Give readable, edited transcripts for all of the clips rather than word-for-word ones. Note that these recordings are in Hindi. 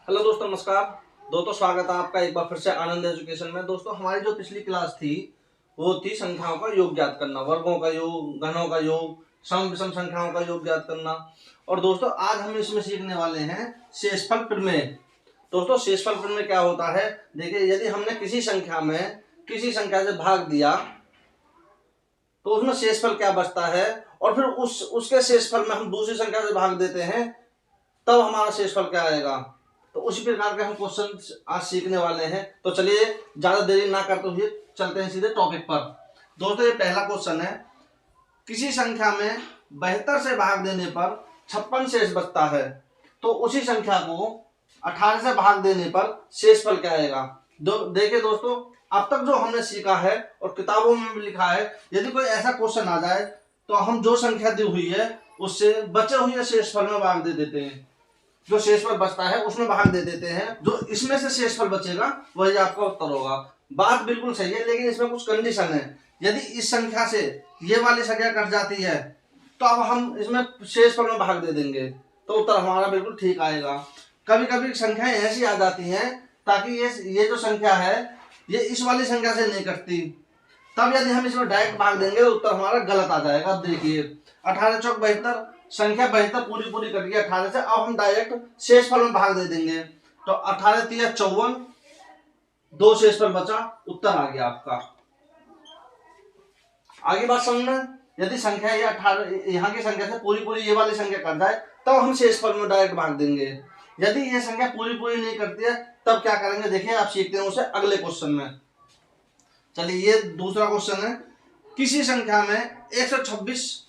हेलो दोस्तों, नमस्कार दोस्तों। स्वागत है आपका एक बार फिर से आनंद एजुकेशन में। दोस्तों, हमारी जो पिछली क्लास थी वो थी संख्याओं का योग ज्ञात करना, वर्गों का योग, घनों का योग, सम विषम संख्याओं का योग ज्ञात करना। और दोस्तों आज हम इसमें सीखने वाले हैं शेषफल प्रमेय। दोस्तों शेषफल प्रमेय क्या होता है? देखिए, यदि हमने किसी संख्या में किसी संख्या से भाग दिया तो उसमें शेषफल क्या बचता है, और फिर उसके शेषफल में हम दूसरी संख्या से भाग देते हैं तब हमारा शेषफल क्या आएगा। तो उसी प्रकार के हम क्वेश्चन आज सीखने वाले हैं। तो चलिए ज्यादा देरी ना करते हुए चलते हैं सीधे टॉपिक पर। दोस्तों ये पहला क्वेश्चन है, किसी संख्या में 72 से भाग देने पर 56 शेष बचता है, तो उसी संख्या को 18 से भाग देने पर शेषफल क्या आएगा। देखिए दोस्तों, अब तक जो हमने सीखा है और किताबों में भी लिखा है, यदि कोई ऐसा क्वेश्चन आ जाए तो हम जो संख्या दी हुई है उससे बचे हुए शेषफल में भाग दे देते हैं। जो शेषफल बचता है उसमें भाग दे देते हैं, जो इसमें से शेषफल बचेगा वही आपका उत्तर होगा। बात बिल्कुल सही है, लेकिन इसमें कुछ कंडीशन है। यदि इस संख्या से ये वाली संख्या कट जाती है तो अब हम इसमें शेषफल में भाग दे देंगे तो उत्तर हमारा बिल्कुल ठीक आएगा। कभी कभी संख्याएं ऐसी आ जाती हैं ताकि ये जो संख्या है ये इस वाली संख्या से नहीं कटती, तब यदि हम इसमें डायरेक्ट भाग देंगे तो उत्तर हमारा गलत आ जाएगा। अब देखिए 18 चौक 72, संख्या 72 पूरी कट गई 18 से। अब हम डायरेक्ट शेषफल में भाग दे देंगे तो 18 3 54, 2 शेषफल बचा, उत्तर आ गया आपका। आगे बात समझ में, यदि संख्या ये 18 यहाँ की संख्या से पूरी ये वाली संख्या कट जाए तब हम शेषफल में डायरेक्ट भाग देंगे। यदि ये संख्या पूरी नहीं करती है तब क्या करेंगे, देखिए आप सीखते हैं उसे अगले क्वेश्चन में। चलिए ये दूसरा क्वेश्चन है, किसी संख्या में 126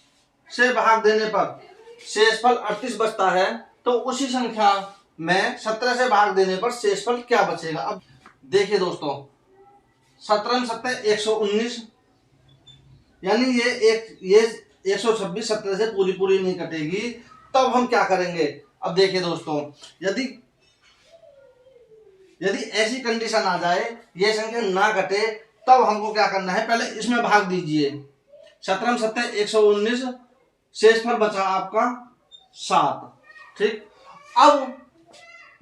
से भाग देने पर शेषफल 38 बचता है, तो उसी संख्या में 17 से भाग देने पर शेषफल क्या बचेगा। अब देखिए दोस्तों, 17 7 119, यानी ये 126 17 से पूरी नहीं कटेगी, तब हम क्या करेंगे। अब देखिए दोस्तों, यदि ऐसी कंडीशन आ जाए ये संख्या ना कटे तब हमको क्या करना है, पहले इसमें भाग दीजिए। 17 7 119, शेषफल बचा आपका 7। ठीक, अब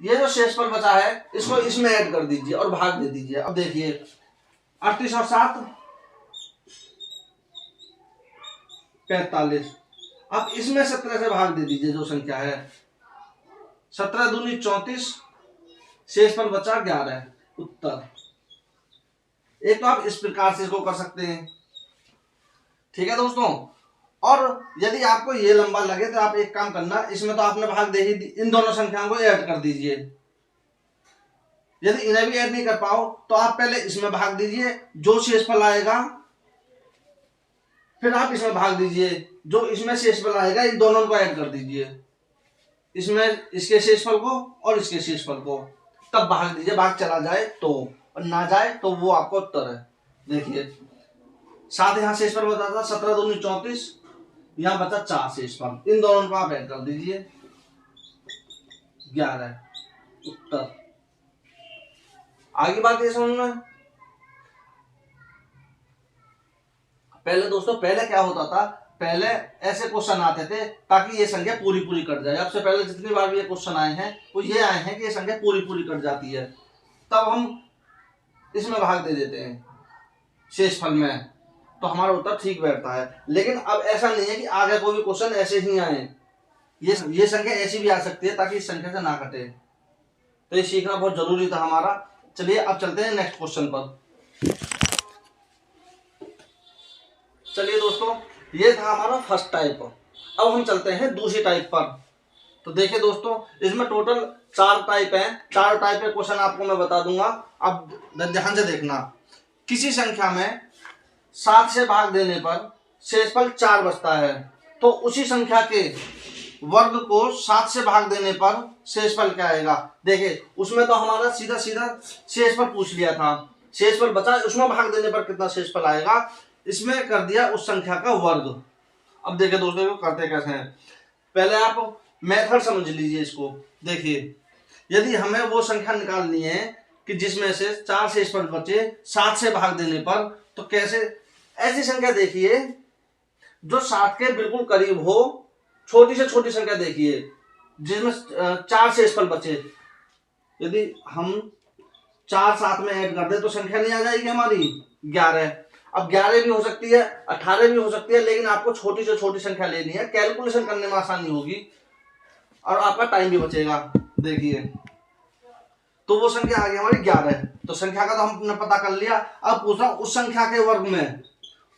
ये जो शेषफल बचा है इसको इसमें ऐड कर दीजिए और भाग दे दीजिए। अब देखिए 38 और 7 45। अब इसमें 17 से भाग दे दीजिए जो संख्या है, 17 दूनी 34, शेषफल बचा 11, उत्तर। एक तो आप इस प्रकार से इसको कर सकते हैं, ठीक है दोस्तों। और यदि आपको ये लंबा लगे तो आप एक काम करना, इसमें तो आपने भाग दे ही दी, इन दोनों संख्याओं को ऐड कर दीजिए। यदि इन्हें भी ऐड नहीं कर पाओ तो आप पहले इसमें भाग दीजिए, जो शेषफल आएगा फिर आप इसमें भाग दीजिए, जो इसमें शेषफल आएगा इन दोनों को ऐड कर दीजिए, इसमें इसके शेषफल को और इसके शेषफल को, तब भाग दीजिए। भाग चला जाए तो, और ना जाए तो वो आपका उत्तर है। देखिए 7 यहाँ शेषफल बचा था, 17 दूनी 34, यहाँ बचा 4 शेषफल, इन दोनों को आप ऐड कर दीजिए, 11, उत्तर। आगे बात ये समझ में, पहले दोस्तों पहले क्या होता था, पहले ऐसे क्वेश्चन आते थे ताकि ये संख्या पूरी कट जाए। अब से पहले जितनी बार भी ये क्वेश्चन आए हैं वो ये आए हैं कि ये संख्या पूरी कट जाती है, तब हम इसमें भाग दे देते हैं शेषफल में, तो हमारा उत्तर ठीक बैठता है। लेकिन अब ऐसा नहीं है कि आगे कोई भी क्वेश्चन ऐसे ही आए, ये संख्या ऐसी भी आ सकती है ताकि इस संख्या से ना कटे। तो ये सीखना बहुत जरूरी था हमारा। चलिए अब चलते हैं नेक्स्ट क्वेश्चन पर। चलिए दोस्तों, ये था हमारा फर्स्ट टाइप। अब हम चलते हैं दूसरी टाइप पर। तो देखिए दोस्तों, इसमें टोटल 4 टाइप हैं। 4 टाइप के क्वेश्चन आपको मैं बता दूंगा, अब ध्यान से देखना। किसी संख्या में 7 से भाग देने पर शेषफल 4 बचता है, तो उसी संख्या के वर्ग को 7 से भाग देने पर शेषफल क्या आएगा। देखिए उसमें तो हमारा सीधा शेषफल पूछ लिया था, शेषफल बचा, उसमें भाग देने पर कितना शेषफल आएगा, इसमें कर दिया उस संख्या का वर्ग। अब देखिए दोस्तों को करते कैसे हैं, पहले आप मेथड समझ लीजिए इसको। देखिए यदि हमें वो संख्या निकालनी है कि जिसमें से 4 शेषफल बचे 7 से भाग देने पर, तो कैसे, ऐसी संख्या देखिए जो 7 के बिल्कुल करीब हो, छोटी से छोटी संख्या देखिए जिसमें 4 शेषफल बचे, यदि हम 4 साथ में ऐड कर दे तो संख्या नहीं आ जाएगी हमारी 11। अब 11 भी हो सकती है, 18 भी हो सकती है, लेकिन आपको छोटी से छोटी संख्या लेनी है, कैलकुलेशन करने में आसानी होगी और आपका टाइम भी बचेगा। देखिए तो वो संख्या आ गई हमारी 11। तो संख्या का तो हमने पता कर लिया। अब पूछ रहा उस संख्या के वर्ग में,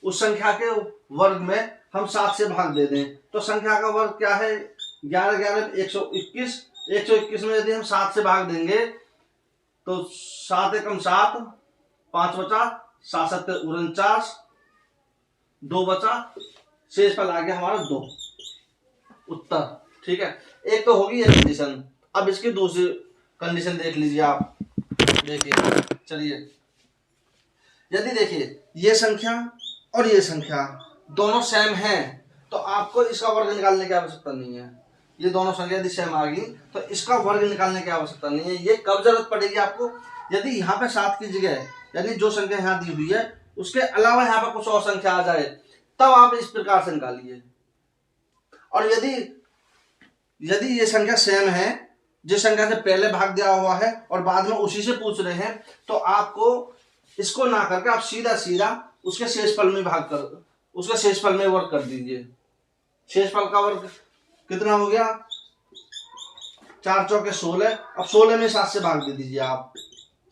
उस संख्या के वर्ग में हम 7 से भाग दे दें तो संख्या का वर्ग क्या है? 11 11 121। 121 में यदि हम 7 से भाग देंगे तो 7 एकम 7, 5 बचा, 7 7 49, 2 बचा, शेष फल आ गया हमारा 2 उत्तर। ठीक है, एक तो होगी ये कंडीशन। अब इसकी दूसरी कंडीशन देख लीजिए आप। देखिए चलिए, यदि देखिए ये संख्या और ये संख्या दोनों सेम है तो आपको इसका वर्ग निकालने की आवश्यकता नहीं है। ये दोनों संख्या यदि सेम आ गई तो इसका वर्ग निकालने की आवश्यकता नहीं है। ये कब जरूरत पड़ेगी आपको? यदि यहाँ पे 7 की जगह यानी जो संख्या यहाँ दी हुई है उसके अलावा यहाँ पर कुछ और संख्या आ जाए तब आप इस प्रकार से निकालिए। और यदि ये संख्या सेम है, जिस संख्या से पहले भाग दिया हुआ है और बाद में उसी से पूछ रहे हैं, तो आपको इसको ना करके आप सीधा सीधा उसके शेषफल में उसके शेषफल में वर्ग कर दीजिए। शेषफल का वर्ग कितना हो गया? 4 चौके 16। अब 16 में 7 से भाग दे दीजिए आप।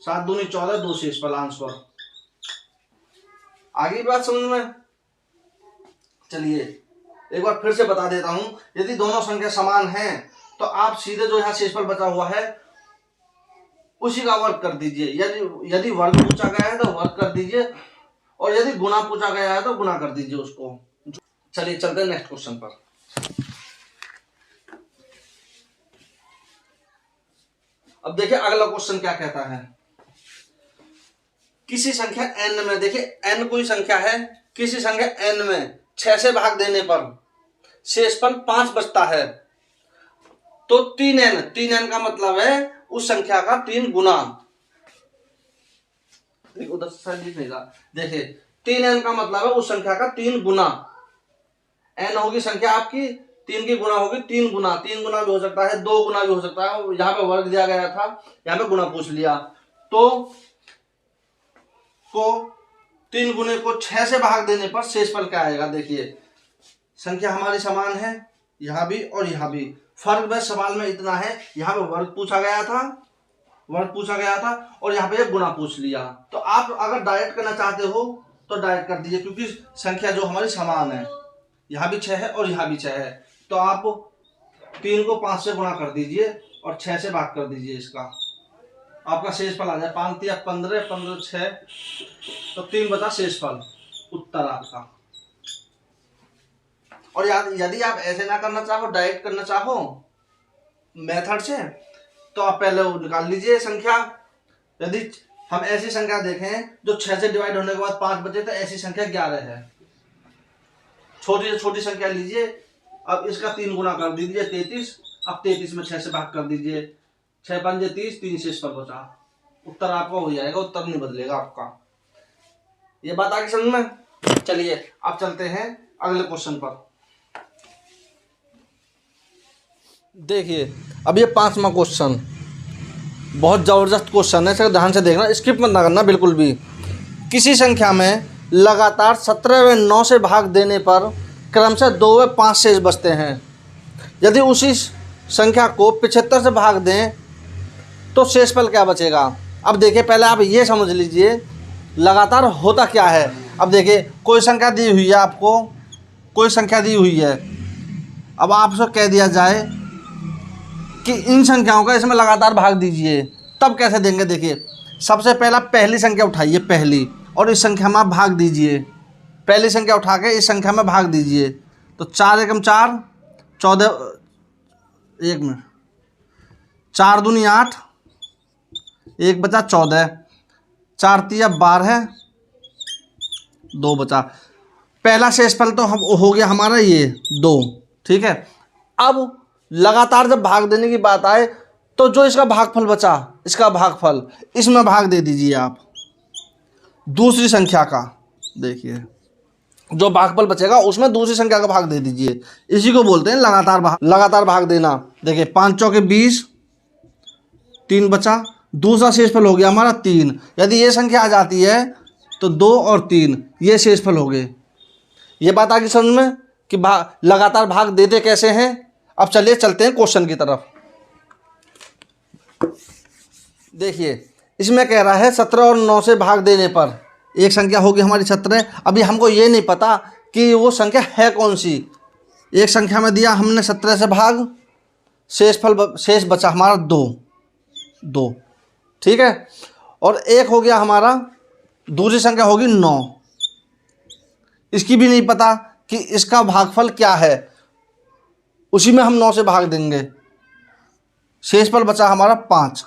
7 दूनी 14, 2 शेषफल आंसर। आगे बात समझ में? चलिए एक बार फिर से बता देता हूं, यदि दोनों संख्या समान हैं तो आप सीधे जो यहाँ शेषफल बचा हुआ है उसी का वर्ग कर दीजिए। यदि वर्ग पूछा गया है तो वर्ग कर दीजिए और यदि गुणा पूछा गया है तो गुणा कर दीजिए उसको। चलिए चलते हैं नेक्स्ट क्वेश्चन पर। अब देखिए अगला क्वेश्चन क्या कहता है। किसी संख्या n में, देखिए n कोई संख्या है, किसी संख्या n में 6 से भाग देने पर शेषफल 5 बचता है तो 3n का मतलब है उस संख्या का 3 गुना। उधर से लिखेगा, देखिए 3n का मतलब है उस संख्या का 3 गुना। n होगी संख्या आपकी, 3 की गुना होगी 3 गुना। 3 गुना भी हो सकता है, 2 गुना भी हो सकता है। यहाँ पे वर्ग दिया गया था, यहाँ पे गुना पूछ लिया तो 3 गुने को 6 से भाग देने पर शेषफल क्या आएगा? देखिए संख्या हमारी समान है यहाँ भी और यहाँ भी, फर्क बस सवाल में इतना है, यहाँ पे वर्ग पूछा गया था और यहाँ पे गुना पूछ लिया। तो आप अगर डायरेक्ट करना चाहते हो तो डायरेक्ट कर दीजिए, क्योंकि संख्या जो हमारी समान है, यहाँ भी 6 है और यहाँ भी 6 है, तो आप 3 को 5 से गुणा कर दीजिए और 6 से भाग कर दीजिए। इसका आपका शेषफल आ जाए 5 या 15, 15 6 तो 3 बचा शेषफल, उत्तर आपका। और यदि आप ऐसे ना करना चाहो, डायरेक्ट करना चाहो मेथड से, तो आप पहले वो निकाल लीजिए संख्या। यदि हम ऐसी संख्या देखें जो 6 से डिवाइड होने के बाद 5 बचे तो ऐसी संख्या 11 है। छोटी से छोटी संख्या लीजिए, अब इसका 3 गुना कर दीजिए 33। अब 33 में 6 से भाग कर दीजिए, 6 पंजे 30, 3 शेषफल बचा, उत्तर आपका हो जाएगा, उत्तर नहीं बदलेगा आपका। ये बात आगे समझ में? चलिए अब चलते हैं अगले क्वेश्चन पर। देखिए अब ये 5वां क्वेश्चन बहुत जबरदस्त क्वेश्चन है, इसे ध्यान से देखना, स्किप मत ना करना बिल्कुल भी। किसी संख्या में लगातार 17 व 9 से भाग देने पर क्रमशः 2 व 5 शेष बचते हैं। यदि उसी संख्या को 75 से भाग दें तो शेषफल क्या बचेगा? अब देखिए पहले आप ये समझ लीजिए लगातार होता क्या है। अब देखिए कोई संख्या दी हुई है आपको, कोई संख्या दी हुई है, अब आपसे कह दिया जाए कि इन संख्याओं का इसमें लगातार भाग दीजिए, तब कैसे देंगे? देखिए सबसे पहला पहली संख्या उठाइए, पहली, और इस संख्या में आप भाग दीजिए। पहली संख्या उठा के इस संख्या में भाग दीजिए तो 4 एकम 4, 14, 1 मिनट, 4 दूनी 8, 1 बचा 14, 4 तिया 12, 2 बचा। पहला शेषफल तो हम हो गया हमारा ये 2, ठीक है। अब लगातार जब भाग देने की बात आए तो जो इसका भागफल बचा, इसका भागफल इसमें भाग दे दीजिए आप दूसरी संख्या का। देखिए जो भागफल बचेगा उसमें दूसरी संख्या का भाग दे दीजिए, इसी को बोलते हैं लगातार भाग देना। देखिए 5 चौके 20, 3 बचा, दूसरा शेषफल हो गया हमारा 3। यदि ये संख्या आ जाती है तो 2 और 3 ये शेषफल हो गए। ये बात आगे समझ में कि लगातार भाग देते कैसे हैं। अब चलिए चलते हैं क्वेश्चन की तरफ। देखिए इसमें कह रहा है 17 और 9 से भाग देने पर एक संख्या होगी हमारी 17। अभी हमको ये नहीं पता कि वो संख्या है कौन सी। एक संख्या में दिया हमने 17 से भाग, शेष बचा हमारा 2। ठीक है, और एक हो गया हमारा, दूसरी संख्या होगी 9। इसकी भी नहीं पता कि इसका भागफल क्या है, उसी में हम 9 से भाग देंगे। शेषफल बचा हमारा 5।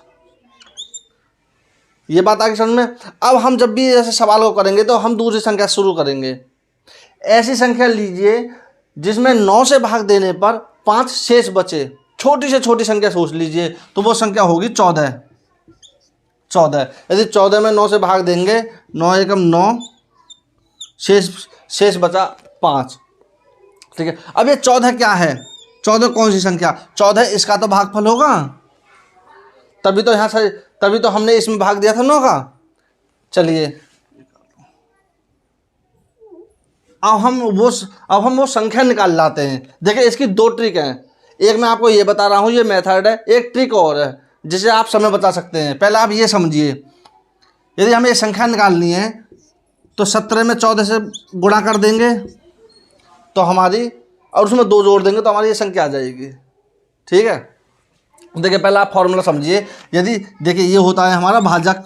ये बात आगे समझ में। अब हम जब भी ऐसे सवाल को करेंगे तो हम दूसरी संख्या शुरू करेंगे। ऐसी संख्या लीजिए जिसमें 9 से भाग देने पर 5 शेष बचे। छोटी से छोटी संख्या सोच लीजिए तो वो संख्या होगी 14। यदि 14 में 9 से भाग देंगे, 9 एकम 9, शेष बचा 5। ठीक है, अब ये 14 क्या है? 14 कौन सी संख्या? 14 इसका तो भागफल होगा, तभी तो हमने इसमें भाग दिया था 9 का। चलिए अब हम वो संख्या निकाल लाते हैं। देखिए इसकी 2 ट्रिक हैं। एक मैं आपको ये बता रहा हूँ, ये मेथड है। एक ट्रिक और है जिससे आप समय बचा सकते हैं। पहले आप ये समझिए, यदि हमें ये संख्या निकालनी है तो 17 में 14 से गुणा कर देंगे तो हमारी, और उसमें 2 जोड़ देंगे तो हमारी ये संख्या आ जाएगी। ठीक है, देखिए पहले आप फॉर्मूला समझिए। यदि देखिए ये होता है हमारा भाजक,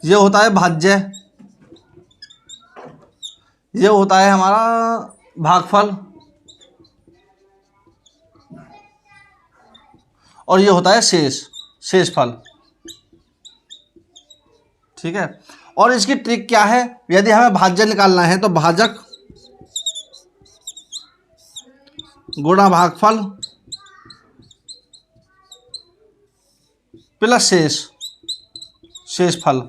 ये होता है भाज्य, ये होता है हमारा भागफल, और ये होता है शेषफल। ठीक है, और इसकी ट्रिक क्या है? यदि हमें भाज्य निकालना है तो भाजक गुणा भागफल प्लस शेषफल।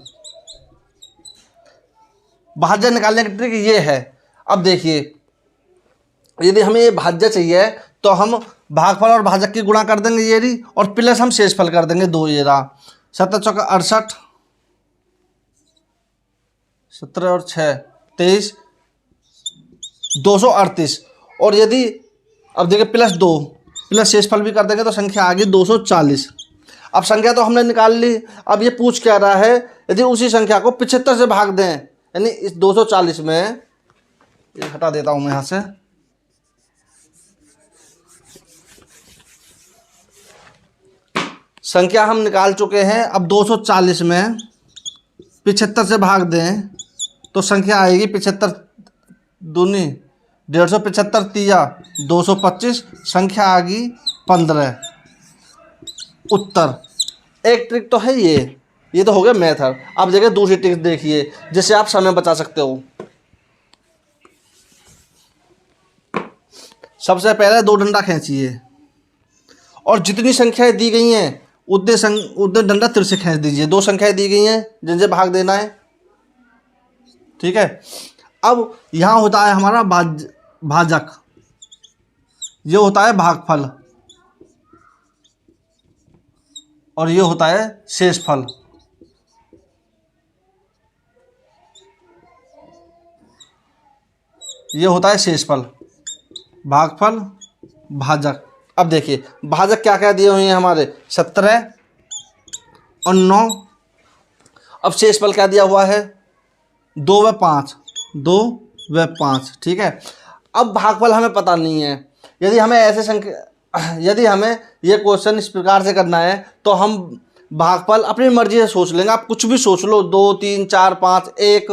भाज्य निकालने की ट्रिक ये है। अब देखिए यदि हमें ये भाज्य चाहिए तो हम भागफल और भाजक की गुणा कर देंगे ये रही, और प्लस हम शेषफल कर देंगे 2। ये रहा 7 चौका 68, 17 और 6 23, 238। और यदि अब देखिए प्लस 2 प्लस शेषफल भी कर देंगे तो संख्या आ गई 240। अब संख्या तो हमने निकाल ली। अब ये पूछ क्या रहा है, यदि उसी संख्या को 75 से भाग दें, यानी इस 240 में, ये हटा देता हूं मैं यहां से, संख्या हम निकाल चुके हैं। अब 240 में 75 से भाग दें तो संख्या आएगी 75 दूनी 150, 75 225, संख्या आ गई 15। उत्तर। एक ट्रिक तो है ये तो हो गया मेथड। अब देखिए दूसरी ट्रिक देखिए जिससे आप समय बचा सकते हो। सबसे पहले 2 डंडा खींचिए और जितनी संख्याएं दी गई हैं उतने डंडा तिर से खींच दीजिए। 2 संख्याएं दी गई हैं जिनसे भाग देना है। ठीक है, अब यहाँ होता है हमारा भाजक, ये होता है भागफल, और ये होता है शेषफल। ये होता है शेषफल, भागफल, भाजक। अब देखिए भाजक क्या क्या दिए हुए हैं हमारे, 17 और 9। अब शेषफल क्या दिया हुआ है, 2 व 5, 2 व 5। ठीक है, अब भागफल हमें पता नहीं है। यदि हमें ये क्वेश्चन इस प्रकार से करना है तो हम भागफल अपनी मर्जी से सोच लेंगे। आप कुछ भी सोच लो, 2 3 4 5 1,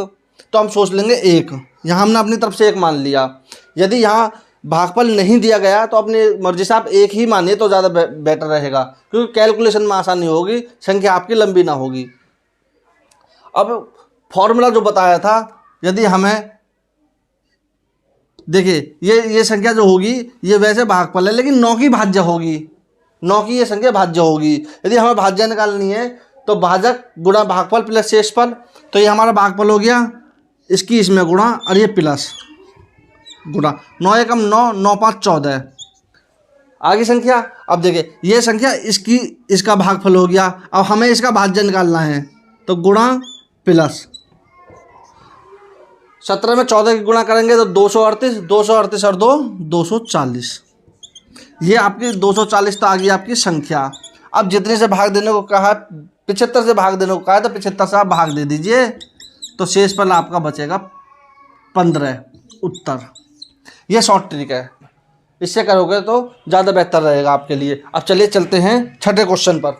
तो हम सोच लेंगे 1। यहाँ हमने अपनी तरफ से 1 मान लिया। यदि यहाँ भागफल नहीं दिया गया तो अपनी मर्जी से आप 1 ही मानिए तो ज़्यादा बेटर रहेगा, क्योंकि कैलकुलेशन में आसानी होगी, संख्या आपकी लंबी ना होगी। अब फॉर्मूला जो बताया था, यदि हमें देखिए ये संख्या जो होगी ये वैसे भागफल है, लेकिन 9 की भाज्य होगी, 9 की ये संख्या भाज्य होगी। यदि हमें भाज्य निकालनी है तो भाजक गुणा भागफल प्लस शेषफल, तो ये हमारा भागफल हो गया, इसकी इसमें गुणा और ये प्लस गुणा। 9 एकम 9, 9 5 14। आगे संख्या। अब देखिए ये संख्या इसका भागफल हो गया। अब हमें इसका भाज्य निकालना है, तो गुणा प्लस 17 में 14 की गुणा करेंगे तो 238, 238 और 2 240। ये आपकी 240 तो आ गई आपकी संख्या। अब जितने से भाग देने को कहा, 75 से भाग देने को कहा है, तो 75 से आप भाग दे दीजिए, तो शेष फल आपका बचेगा 15 उत्तर। ये शॉर्ट ट्रिक है, इससे करोगे तो ज़्यादा बेहतर रहेगा आपके लिए। अब चलिए चलते हैं छठे क्वेश्चन पर।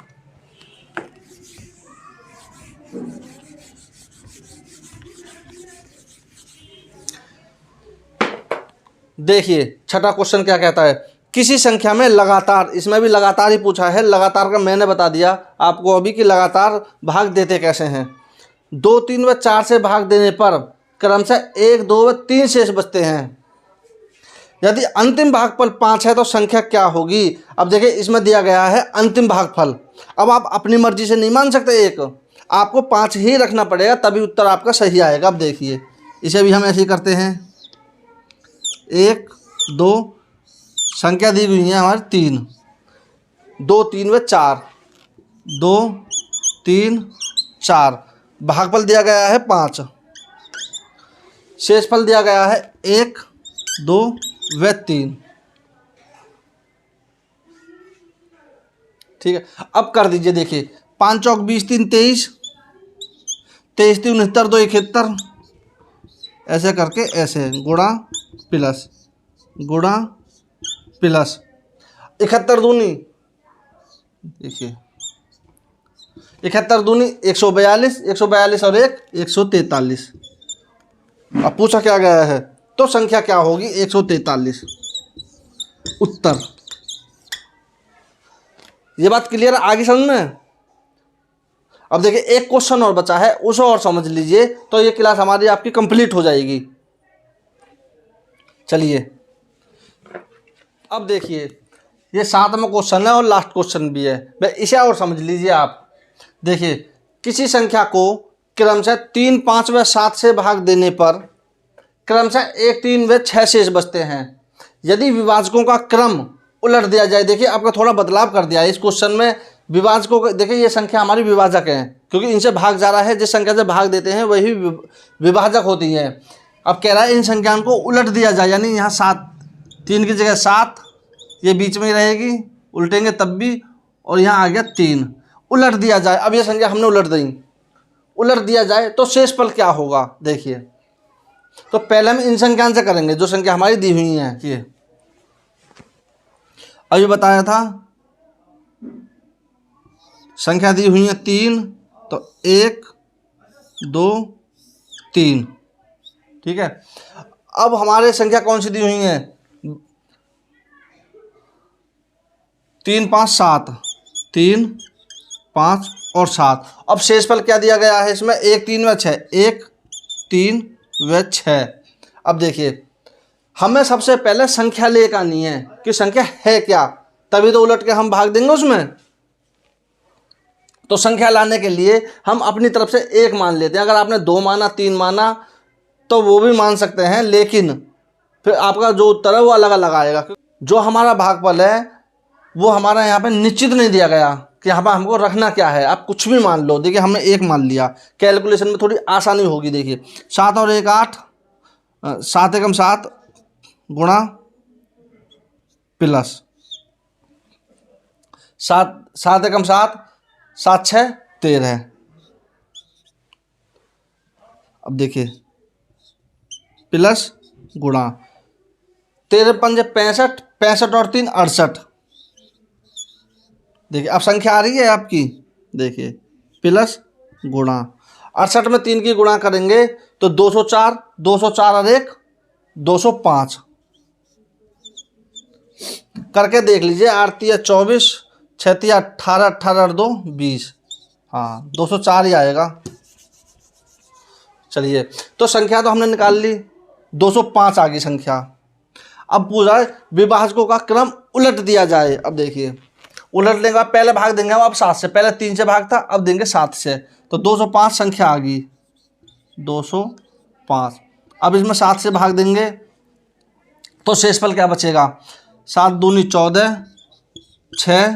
देखिए छठा क्वेश्चन क्या कहता है, किसी संख्या में लगातार, इसमें भी लगातार ही पूछा है, लगातार का मैंने बता दिया आपको अभी कि लगातार भाग देते कैसे हैं। 2, 3 व 4 से भाग देने पर क्रमशः 1, 2 व 3 शेष बचते हैं। यदि अंतिम भागफल 5 है तो संख्या क्या होगी। अब देखिए इसमें दिया गया है अंतिम भागफल। अब आप अपनी मर्जी से नहीं मान सकते, एक आपको 5 ही रखना पड़ेगा, तभी उत्तर आपका सही आएगा। अब देखिए इसे भी हम ऐसे ही करते हैं। 1, 2 संख्या दी हुई है हमारी 3, 2, 3 व 4, 2, 3, 4, भागफल दिया गया है 5, शेषफल दिया गया है 1, 2 व 3। ठीक है, अब कर दीजिए। देखिए 5 चौक 20, 3 23, 23 3 69, 2 71, ऐसे करके ऐसे गुणा प्लस गुणा प्लस 71 दूनी, देखिए 71 दूनी 142, 142 और 1 143। अब पूछा क्या गया है, तो संख्या क्या होगी 143 उत्तर। ये बात क्लियर आगे समझ में। अब देखिए एक क्वेश्चन और बचा है, उसे और समझ लीजिए तो ये क्लास हमारी आपकी कंप्लीट हो जाएगी। चलिए अब देखिए ये 7वां क्वेश्चन है और लास्ट क्वेश्चन भी है, भाई इसे और समझ लीजिए आप। देखिए किसी संख्या को क्रमशः 3, 5 व 7 से भाग देने पर क्रमशः 1, 3 व 6 शेष बचते हैं। यदि विभाजकों का क्रम उलट दिया जाए, देखिए आपका थोड़ा बदलाव कर दिया है इस क्वेश्चन में। विभाजकों को देखिए, ये संख्या हमारी विभाजक है क्योंकि इनसे भाग जा रहा है, जिस संख्या से भाग देते हैं वही विभाजक होती है। अब कह रहा है इन संख्याओं को उलट दिया जाए, यानी यहाँ 7, 3 की जगह 7, ये बीच में ही रहेगी, उल्टेंगे तब भी, और यहाँ आ गया 3, उलट दिया जाए। अब ये संख्या हमने उलट दी, उलट दिया जाए तो शेषफल क्या होगा। देखिए तो पहले हम इन संख्याओं से करेंगे जो संख्या हमारी दी हुई है। ये अभी बताया था, संख्या दी हुई है 3, तो 1, 2, 3। ठीक है, अब हमारे संख्या कौन सी दी हुई है, 3, 5, 7, 3, 5 और 7। अब शेषफल क्या दिया गया है इसमें, 1, 3 व 6, 1, 3 व 6। अब देखिए हमें सबसे पहले संख्या लेकर आनी है कि संख्या है क्या, तभी तो उलट के हम भाग देंगे उसमें। तो संख्या लाने के लिए हम अपनी तरफ से 1 मान लेते हैं। अगर आपने 2 माना, 3 माना तो वो भी मान सकते हैं, लेकिन फिर आपका जो उत्तर है वो अलग अलग आएगा। जो हमारा भागफल है वो हमारा यहाँ पे निश्चित नहीं दिया गया कि यहाँ पर हमको रखना क्या है, आप कुछ भी मान लो। देखिए हमने 1 मान लिया, कैलकुलेशन में थोड़ी आसानी होगी। देखिए 7 और 1 8, 7 एकम 7 गुणा प्लस 7 एकम 7, 7 6 13। अब देखिए प्लस गुणा 13 पंजे 65, 65 और 3 68। देखिए अब संख्या आ रही है आपकी, देखिए प्लस गुणा 68 में 3 की गुणा करेंगे तो 204, 204 और 1 205 करके देख लीजिए। 8 या 24, 6 या 18, 18 और 2 20, हाँ 204 ही आएगा। चलिए तो संख्या तो हमने निकाल ली, 205 आ गई संख्या। अब पूछा है विभाजकों का क्रम उलट दिया जाए। अब देखिए उलट लेंगे, पहले भाग देंगे हम अब 7 से, पहले 3 से भाग था, अब देंगे 7 से, तो 205 संख्या आ गई, 205। अब इसमें 7 से भाग देंगे तो शेषफल क्या बचेगा, 7 दूनी 14, 6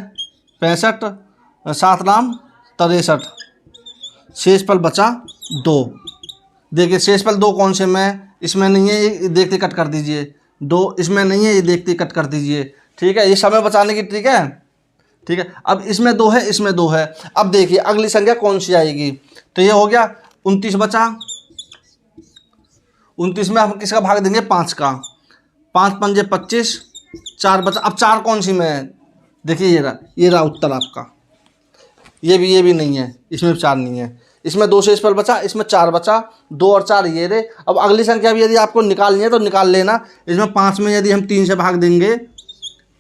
65 7 नाम 63, शेषफल बचा 2। देखिए शेषफल 2 कौन से में, इसमें नहीं है, ये देखते कट कर दीजिए। 2 इसमें नहीं है, ये देखते कट कर दीजिए। ठीक है, ये समय बचाने की ट्रिक है। ठीक है, अब इसमें 2 है, इसमें 2 है। अब देखिए अगली संख्या कौन सी आएगी, तो ये हो गया 29 बचा। 29 में हम किसका भाग देंगे, 5 का। 5 पंजे 25, 4 बचा। अब 4 कौन सी में है, देखिए ये रहा उत्तर आपका। ये भी नहीं है, इसमें 4 नहीं है। इसमें 2 शेषफल बचा, इसमें 4 बचा। 2 और 4 ये रहे। अब अगली संख्या भी यदि आपको निकालनी है तो निकाल लेना। इसमें 5 में यदि हम 3 से भाग देंगे,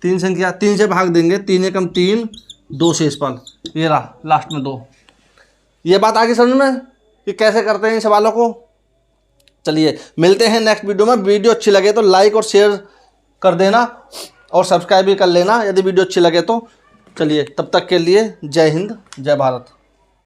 3 संख्या 3 से भाग देंगे, 3 एकम 3, 2 शेषफल, ये रहा लास्ट में 2। ये बात आगे समझ में कि कैसे करते हैं इन सवालों को। चलिए मिलते हैं नेक्स्ट वीडियो में। वीडियो अच्छी लगे तो लाइक और शेयर कर देना और सब्सक्राइब भी कर लेना यदि वीडियो अच्छी लगे तो। चलिए तब तक के लिए जय हिंद, जय भारत।